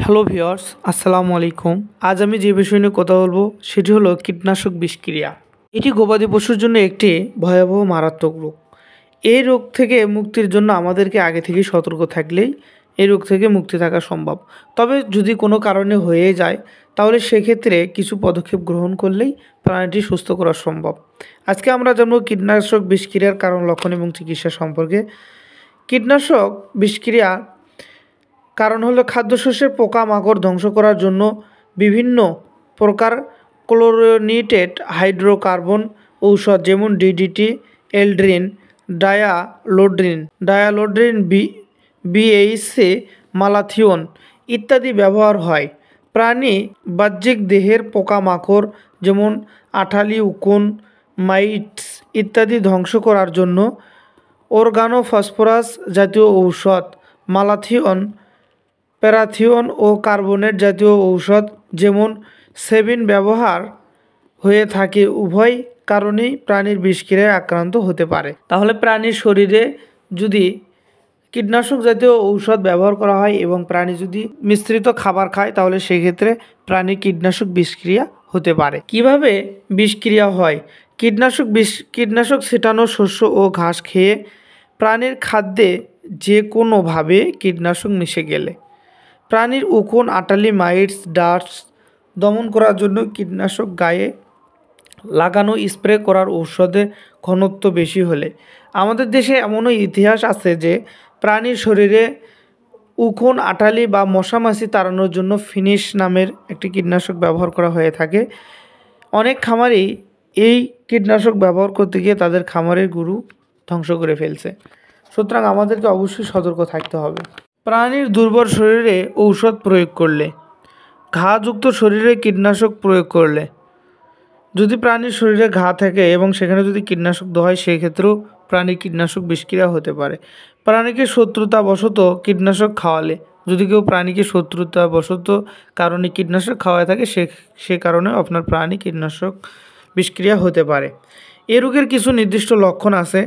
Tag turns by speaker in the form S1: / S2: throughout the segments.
S1: Hello viewers, আসসালামু আলাইকুম। আজ আমি যে বিষয় নিয়ে কথা বলবো সেটি হলো কীটনাশক বিষক্রিয়া। এটি গবাদি পশুর জন্য একটি ভয়াবহ মারাত্মক রোগ। এই রোগ থেকে মুক্তির জন্য আমাদেরকে আগে থেকেই সতর্ক থাকলেই এই রোগ থেকে মুক্তি থাকা সম্ভব। তবে যদি কোনো কারণে হয়ে যায় তাহলে সেক্ষেত্রে কিছু পদক্ষেপ গ্রহণ করলেই প্রাণীটি সুস্থ করা সম্ভব। আজকে আমরা জানবো কীটনাশক বিষক্রিয়ার কারণ, লক্ষণ এবং চিকিৎসা সম্পর্কে। কীটনাশক বিষক্রিয়া কারণ হলো খাদ্যশস্যের পোকামাকড় ধ্বংস করার জন্য বিভিন্ন প্রকার ক্লোরিনেটেড হাইড্রোকার্বন ঔষধ যেমন ডিডিটি, এলড্রিন, ডায়ালোড্রিন, বিএইচসি, মালাথিওন ইত্যাদি ব্যবহার হয়। প্রাণী বাহ্যিক দেহের পোকামাকড় যেমন আঠালি, উকুন, মাইটস ইত্যাদি ধ্বংস করার জন্য অর্গানোফসফরাস জাতীয় ঔষধ, মালাথিওন, প্যারাথিওন ও কার্বনেট জাতীয় ঔষধ যেমন সেভিন ব্যবহার হয়ে থাকে। উভয় কারণেই প্রাণীর বিষক্রিয়ায় আক্রান্ত হতে পারে। তাহলে প্রাণীর শরীরে যদি কীটনাশক জাতীয় ঔষধ ব্যবহার করা হয় এবং প্রাণী যদি মিশ্রিত খাবার খায় তাহলে সেক্ষেত্রে প্রাণীর কীটনাশক বিষক্রিয়া হতে পারে। কিভাবে বিষক্রিয়া হয়? কীটনাশক ছিটানো শস্য ও ঘাস খেয়ে প্রাণীর খাদ্যে যে কোনোভাবে কীটনাশক মিশে গেলে, প্রাণীর উকুন, আটালি, মাইটস, ডাস্ট দমন করার জন্য কীটনাশক গায়ে লাগানো স্প্রে করার ঔষধের ঘনত্ব বেশি হলে। আমাদের দেশে এমনও ইতিহাস আছে যে প্রাণীর শরীরে উকুন, আটালি বা মশামাছি তাড়ানোর জন্য ফিনিশ নামের একটি কীটনাশক ব্যবহার করা হয়ে থাকে। অনেক খামারই এই কীটনাশক ব্যবহার করতে গিয়ে তাদের খামারের গরু ধ্বংস করে ফেলছে। সুতরাং আমাদেরকে অবশ্যই সতর্ক থাকতে হবে। প্রাণীর দুর্বল শরীরে ঔষধ প্রয়োগ করলে, ঘাযুক্ত শরীরে কীটনাশক প্রয়োগ করলে, যদি প্রাণীর শরীরে ঘা থাকে এবং সেখানে যদি কীটনাশক দেওয়া হয় সেক্ষেত্রেও প্রাণীর কীটনাশক বিষক্রিয়া হতে পারে। প্রাণীকে শত্রুতাবশত কীটনাশক খাওয়ালে, যদি কেউ প্রাণীকে শত্রুতাবশত কারণে কীটনাশক খাওয়ায় থাকে সে কারণে আপনার প্রাণী কীটনাশক বিষক্রিয়া হতে পারে। এ রোগের কিছু নির্দিষ্ট লক্ষণ আছে,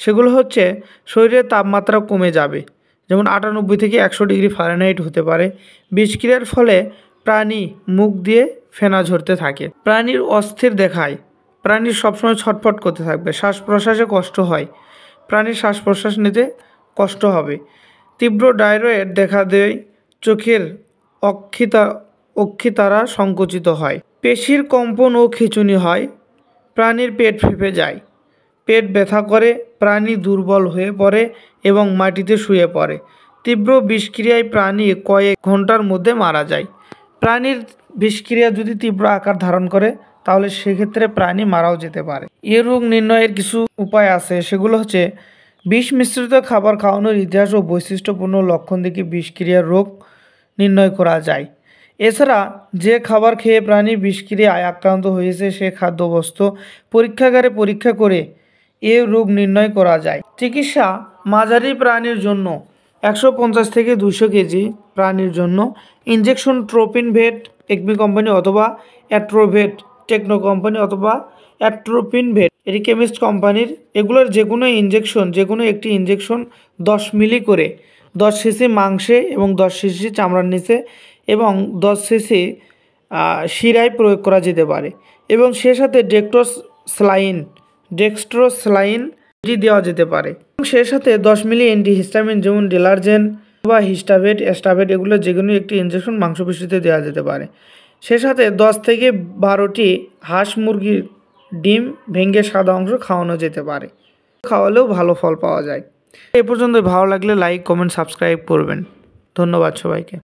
S1: সেগুলো হচ্ছে শরীরের তাপমাত্রা কমে যাবে, যেমন 98 থেকে 100 ডিগ্রি ফারেনহাইট হতে পারে। বিষক্রিয়ার ফলে প্রাণী মুখ দিয়ে ফেনা ঝরতে থাকে। প্রাণীর অস্থির দেখায়, প্রাণীর সবসময় ছটফট করতে থাকবে। শ্বাস প্রশ্বাসে কষ্ট হয়, প্রাণীর শ্বাস প্রশ্বাস নিতে কষ্ট হবে। তীব্র ডায়রিয়া দেখা দেয়, চোখের অক্ষিতারা সংকুচিত হয়, পেশির কম্পন ও খিঁচুনি হয়, প্রাণীর পেট ফেঁপে যায়, পেট ব্যথা করে, প্রাণী দুর্বল হয়ে পড়ে এবং মাটিতে শুয়ে পড়ে। তীব্র বিষক্রিয়ায় প্রাণী কয়েক ঘন্টার মধ্যে মারা যায়। প্রাণীর বিষক্রিয়া যদি তীব্র আকার ধারণ করে তাহলে সেক্ষেত্রে প্রাণী মারাও যেতে পারে। এ রোগ নির্ণয়ের কিছু উপায় আছে, সেগুলো হচ্ছে বিষ মিশ্রিত খাবার খাওয়ানোর ইতিহাস ও বৈশিষ্ট্যপূর্ণ লক্ষণ দেখে বিষক্রিয়ার রোগ নির্ণয় করা যায়। এছাড়া যে খাবার খেয়ে প্রাণী বিষক্রিয়ায় আক্রান্ত হয়েছে সে খাদ্যবস্তু পরীক্ষাগারে পরীক্ষা করে এ রোগ নির্ণয় করা যায়। চিকিৎসা: মাঝারি প্রাণীর জন্য 150 থেকে 200 কেজি প্রাণীর জন্য ইনজেকশন ট্রোপিনভেট একমি কোম্পানি অথবা অ্যাট্রোভেট টেকনো কোম্পানি অথবা অ্যাট্রোপিনভেট এটি কেমিস্ট কোম্পানির। এগুলোর যে কোনো একটি ইনজেকশন 10 মিলি করে 10 সিসি মাংসে এবং 10 সিসি চামড়ার নিচে এবং 10 সিসি শিরায় প্রয়োগ করা যেতে পারে এবং সে সাথে ডেক্সট্রোস্লাইন এটি দেওয়া যেতে পারে। সে সাথে 10 মিলি অ্যান্টিহিস্টামিন যেমন ডেলার্জেন বা অ্যাস্টাভেট এগুলো যে কোনো একটি ইনজেকশন মাংসপেশিতে দেওয়া যেতে পারে। সে সাথে 10 থেকে 12টি হাঁস মুরগির ডিম ভেঙে সাদা অংশ খাওয়ানো যেতে পারে, খাওয়ালেও ভালো ফল পাওয়া যায়। এ পর্যন্ত ভালো লাগলে লাইক, কমেন্ট, সাবস্ক্রাইব করবেন। ধন্যবাদ সবাইকে।